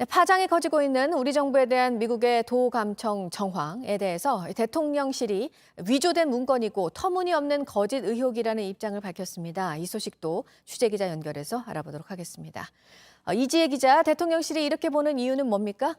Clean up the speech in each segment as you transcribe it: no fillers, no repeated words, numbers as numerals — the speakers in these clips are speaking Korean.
네, 파장이 커지고 있는 우리 정부에 대한 미국의 도감청 정황에 대해서 대통령실이 위조된 문건이고 터무니없는 거짓 의혹이라는 입장을 밝혔습니다. 이 소식도 취재기자 연결해서 알아보도록 하겠습니다. 이지혜 기자, 대통령실이 이렇게 보는 이유는 뭡니까?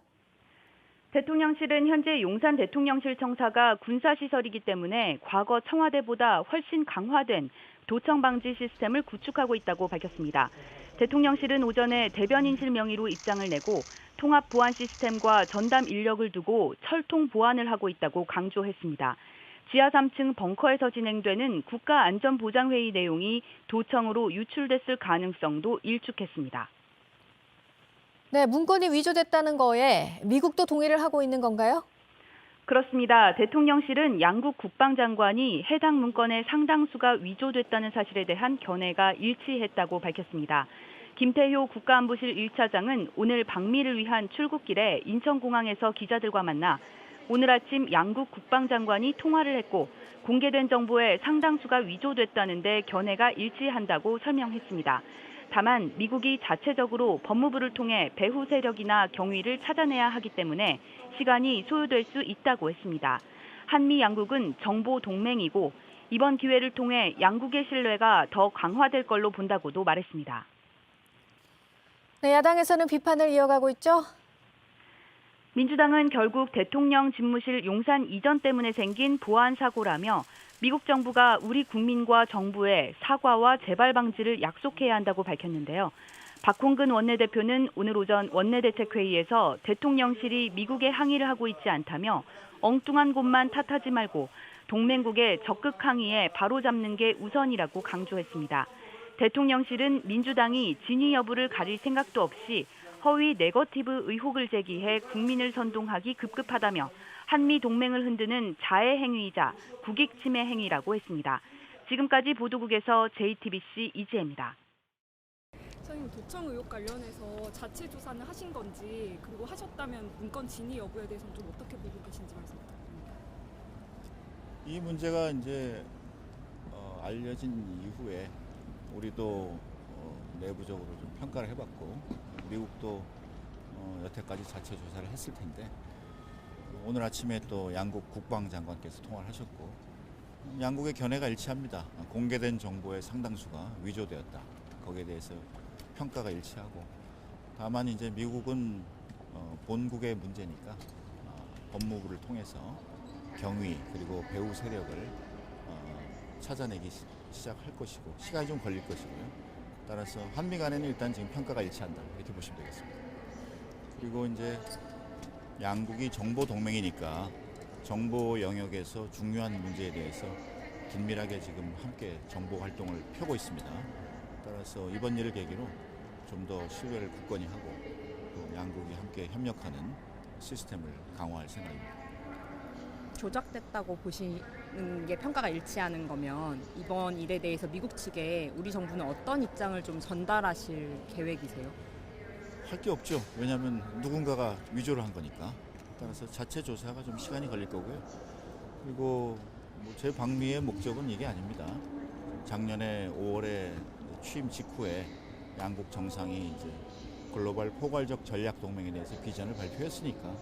대통령실은 현재 용산 대통령실 청사가 군사시설이기 때문에 과거 청와대보다 훨씬 강화된 도청 방지 시스템을 구축하고 있다고 밝혔습니다. 대통령실은 오전에 대변인실 명의로 입장을 내고 통합 보안 시스템과 전담 인력을 두고 철통 보안을 하고 있다고 강조했습니다. 지하 3층 벙커에서 진행되는 국가안전보장회의 내용이 도청으로 유출됐을 가능성도 일축했습니다. 네, 문건이 위조됐다는 거에 미국도 동의를 하고 있는 건가요? 그렇습니다. 대통령실은 양국 국방장관이 해당 문건의 상당수가 위조됐다는 사실에 대한 견해가 일치했다고 밝혔습니다. 김태효 국가안보실 1차장은 오늘 방미를 위한 출국길에 인천공항에서 기자들과 만나 오늘 아침 양국 국방장관이 통화를 했고 공개된 정보의 상당수가 위조됐다는데 견해가 일치한다고 설명했습니다. 다만 미국이 자체적으로 법무부를 통해 배후 세력이나 경위를 찾아내야 하기 때문에 시간이 소요될 수 있다고 했습니다. 한미 양국은 정보 동맹이고 이번 기회를 통해 양국의 신뢰가 더 강화될 걸로 본다고도 말했습니다. 네, 야당에서는 비판을 이어가고 있죠. 민주당은 결국 대통령 집무실 용산 이전 때문에 생긴 보안 사고라며 미국 정부가 우리 국민과 정부에 사과와 재발 방지를 약속해야 한다고 밝혔는데요. 박홍근 원내대표는 오늘 오전 원내대책회의에서 대통령실이 미국에 항의를 하고 있지 않다며 엉뚱한 곳만 탓하지 말고 동맹국의 적극 항의에 바로잡는 게 우선이라고 강조했습니다. 대통령실은 민주당이 진위 여부를 가릴 생각도 없이 허위 네거티브 의혹을 제기해 국민을 선동하기 급급하다며 한미 동맹을 흔드는 자해 행위이자 국익 침해 행위라고 했습니다. 지금까지 보도국에서 JTBC 이지혜입니다. 선생님, 도청 의혹 관련해서 자체 조사는 하신 건지, 그리고 하셨다면 문건 진위 여부에 대해서는 좀 어떻게 보고 계신지 말씀 부탁드립니다. 이 문제가 이제 알려진 이후에 우리도 내부적으로 좀 평가를 해봤고 미국도 여태까지 자체 조사를 했을 텐데 오늘 아침에 또 양국 국방장관께서 통화를 하셨고 양국의 견해가 일치합니다. 공개된 정보의 상당수가 위조되었다. 거기에 대해서 평가가 일치하고 다만 이제 미국은 본국의 문제니까 법무부를 통해서 경위 그리고 배후 세력을 찾아내기 시작할 것이고 시간이 좀 걸릴 것이고요. 따라서 한미 간에는 일단 지금 평가가 일치한다 이렇게 보시면 되겠습니다. 그리고 이제 양국이 정보 동맹이니까 정보 영역에서 중요한 문제에 대해서 긴밀하게 지금 함께 정보 활동을 펴고 있습니다. 따라서 이번 일을 계기로 좀 더 신뢰를 굳건히 하고 또 양국이 함께 협력하는 시스템을 강화할 생각입니다. 조작됐다고 보시는 게 평가가 일치하는 거면 이번 일에 대해서 미국 측에 우리 정부는 어떤 입장을 좀 전달하실 계획이세요? 할 게 없죠. 왜냐하면 누군가가 위조를 한 거니까. 따라서 자체 조사가 좀 시간이 걸릴 거고요. 그리고 제 방미의 목적은 이게 아닙니다. 작년에 5월에 취임 직후에 양국 정상이 이제 글로벌 포괄적 전략 동맹에 대해서 비전을 발표했으니까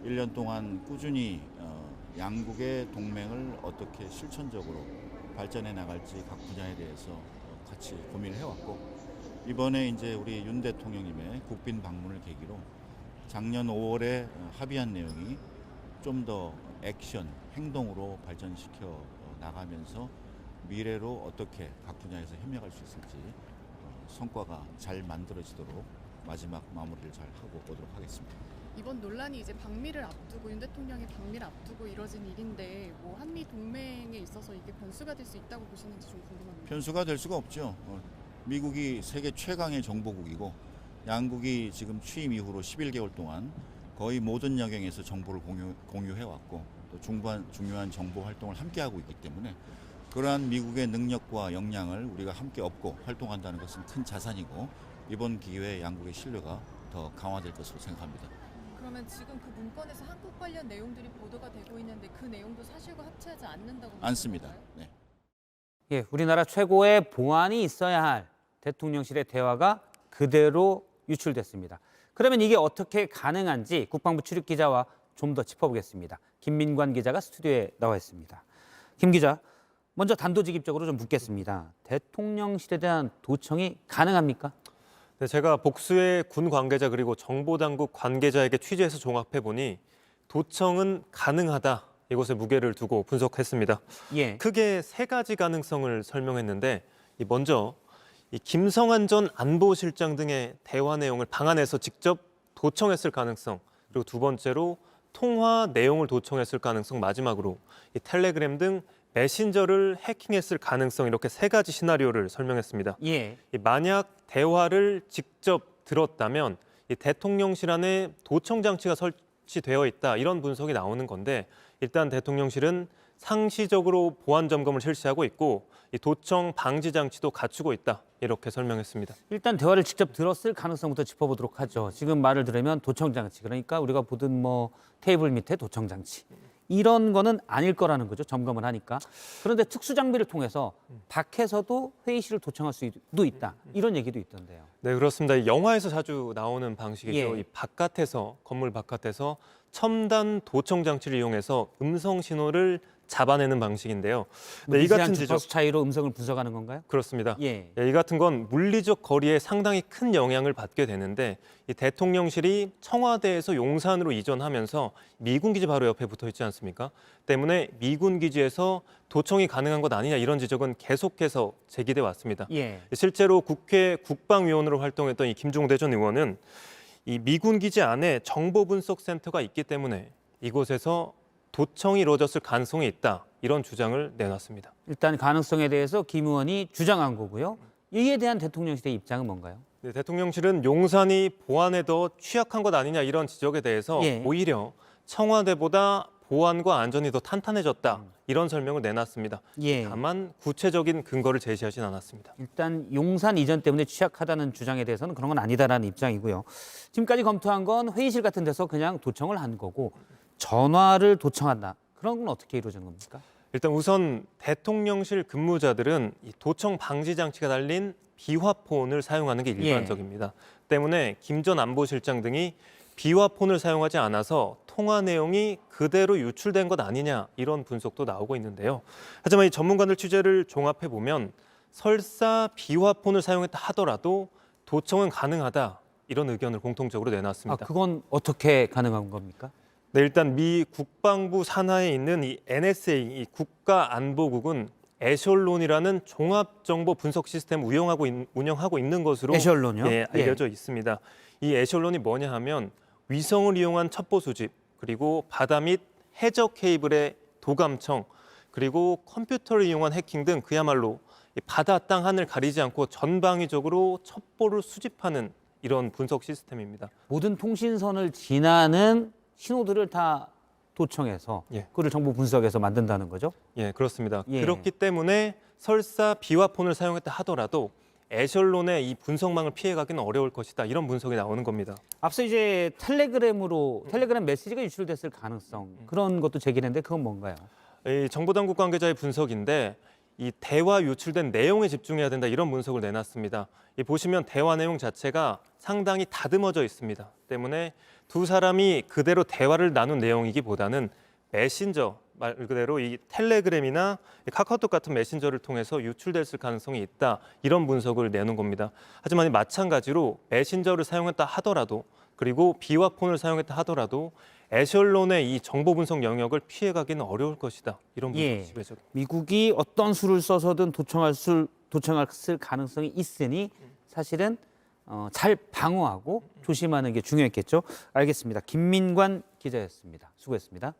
1년 동안 꾸준히 양국의 동맹을 어떻게 실천적으로 발전해 나갈지 각 분야에 대해서 같이 고민을 해왔고 이번에 이제 우리 윤 대통령님의 국빈 방문을 계기로 작년 5월에 합의한 내용이 좀 더 액션, 행동으로 발전시켜 나가면서 미래로 어떻게 각 분야에서 협력할 수 있을지 성과가 잘 만들어지도록 마지막 마무리를 잘 하고 오도록 하겠습니다. 이번 논란이 이제 방미를 앞두고 윤 대통령의 방미를 앞두고 이뤄진 일인데 뭐 한미 동맹에 있어서 이게 변수가 될 수 있다고 보시는지 좀 궁금합니다. 변수가 될 수가 없죠. 미국이 세계 최강의 정보국이고 양국이 지금 취임 이후로 11개월 동안 거의 모든 영역에서 정보를 공유해왔고 또 중요한 정보 활동을 함께하고 있기 때문에 그러한 미국의 능력과 역량을 우리가 함께 업고 활동한다는 것은 큰 자산이고 이번 기회에 양국의 신뢰가 더 강화될 것으로 생각합니다. 그러면 지금 그 문건에서 한국 관련 내용들이 보도가 되고 있는데 그 내용도 사실과 합치하지 않는다고 않습니다. 보시는 건가요? 네. 예, 우리나라 최고의 보안이 있어야 할 대통령실의 대화가 그대로 유출됐습니다. 그러면 이게 어떻게 가능한지 국방부 출입 기자와 좀 더 짚어보겠습니다. 김민관 기자가 스튜디오에 나와 있습니다. 김 기자, 먼저 단도직입적으로 좀 묻겠습니다. 대통령실에 대한 도청이 가능합니까? 네, 제가 복수의 군 관계자 그리고 정보당국 관계자에게 취재해서 종합해 보니 도청은 가능하다. 이것에 무게를 두고 분석했습니다. 예. 크게 세 가지 가능성을 설명했는데 먼저 이 김성한 전 안보실장 등의 대화 내용을 방한해서 직접 도청했을 가능성, 그리고 두 번째로 통화 내용을 도청했을 가능성, 마지막으로 이 텔레그램 등 메신저를 해킹했을 가능성, 이렇게 세 가지 시나리오를 설명했습니다. 예. 만약 대화를 직접 들었다면 이 대통령실 안에 도청 장치가 설치되어 있다, 이런 분석이 나오는 건데, 일단 대통령실은 상시적으로 보안 점검을 실시하고 있고 이 도청 방지 장치도 갖추고 있다, 이렇게 설명했습니다. 일단 대화를 직접 들었을 가능성부터 짚어보도록 하죠. 지금 말을 들으면 도청 장치, 그러니까 우리가 보던 뭐 테이블 밑에 도청 장치, 이런 거는 아닐 거라는 거죠. 점검을 하니까. 그런데 특수 장비를 통해서 밖에서도 회의실을 도청할 수도 있다, 이런 얘기도 있던데요. 네, 그렇습니다. 이 영화에서 자주 나오는 방식이죠. 예. 이 바깥에서, 건물 바깥에서 첨단 도청 장치를 이용해서 음성 신호를 잡아내는 방식인데요. 네, 이 같은 지적, 주파수 차이로 음성을 분석하는 건가요? 그렇습니다. 예. 이 같은 건 물리적 거리에 상당히 큰 영향을 받게 되는데, 이 대통령실이 청와대에서 용산으로 이전하면서 미군 기지 바로 옆에 붙어 있지 않습니까? 때문에 미군 기지에서 도청이 가능한 것 아니냐, 이런 지적은 계속해서 제기돼 왔습니다. 예. 실제로 국회 국방위원으로 활동했던 이 김종대 전 의원은 이 미군 기지 안에 정보분석센터가 있기 때문에 이곳에서 도청이 이루어졌을 가능성이 있다, 이런 주장을 내놨습니다. 일단 가능성에 대해서 김 의원이 주장한 거고요. 이에 대한 대통령실의 입장은 뭔가요? 네, 대통령실은 용산이 보안에 더 취약한 것 아니냐, 이런 지적에 대해서 예. 오히려 청와대보다 보안과 안전이 더 탄탄해졌다, 이런 설명을 내놨습니다. 예. 다만 구체적인 근거를 제시하진 않았습니다. 일단 용산 이전 때문에 취약하다는 주장에 대해서는 그런 건 아니다라는 입장이고요. 지금까지 검토한 건 회의실 같은 데서 그냥 도청을 한 거고, 전화를 도청한다, 그런 건 어떻게 이루어진 겁니까? 일단 우선 대통령실 근무자들은 이 도청 방지 장치가 달린 비화폰을 사용하는 게 일반적입니다. 때문에 김 전 안보실장 등이 비화폰을 사용하지 않아서 통화 내용이 그대로 유출된 것 아니냐, 이런 분석도 나오고 있는데요. 하지만 이 전문가들 취재를 종합해 보면 설사 비화폰을 사용했다 하더라도 도청은 가능하다, 이런 의견을 공통적으로 내놨습니다. 그건 어떻게 가능한 겁니까? 네, 일단 미 국방부 산하에 있는 이 NSA, 이 국가안보국은 에셜론이라는 종합정보 분석 시스템을 운영하고 있는 것으로 에셜론이요? 예, 알려져 있습니다. 이 에셜론이 뭐냐 하면 위성을 이용한 첩보 수집, 그리고 바다 및 해저 케이블의 도감청, 그리고 컴퓨터를 이용한 해킹 등 그야말로 이 바다, 땅, 하늘 가리지 않고 전방위적으로 첩보를 수집하는 이런 분석 시스템입니다. 모든 통신선을 지나는 신호들을 다 도청해서 예. 그걸 정보 분석해서 만든다는 거죠? 예, 그렇습니다. 예. 그렇기 때문에 설사 비화폰을 사용했다 하더라도 에셜론의 이 분석망을 피해가기는 어려울 것이다, 이런 분석이 나오는 겁니다. 앞서 이제 텔레그램 메시지가 유출됐을 가능성, 그런 것도 제기했는데 그건 뭔가요? 이 정보당국 관계자의 분석인데, 이 대화 유출된 내용에 집중해야 된다, 이런 분석을 내놨습니다. 이 보시면 대화 내용 자체가 상당히 다듬어져 있습니다. 때문에 두 사람이 그대로 대화를 나눈 내용이기보다는 메신저, 말 그대로 이 텔레그램이나 카카오톡 같은 메신저를 통해서 유출됐을 가능성이 있다, 이런 분석을 내놓은 겁니다. 하지만 마찬가지로 메신저를 사용했다 하더라도, 그리고 비화폰을 사용했다 하더라도 에셜론의 이 정보 분석 영역을 피해가기는 어려울 것이다, 이런 분석이 지배적입니다. 미국이 어떤 수를 써서든 도청했을 가능성이 있으니 사실은 잘 방어하고 조심하는 게 중요했겠죠. 알겠습니다. 김민관 기자였습니다. 수고했습니다.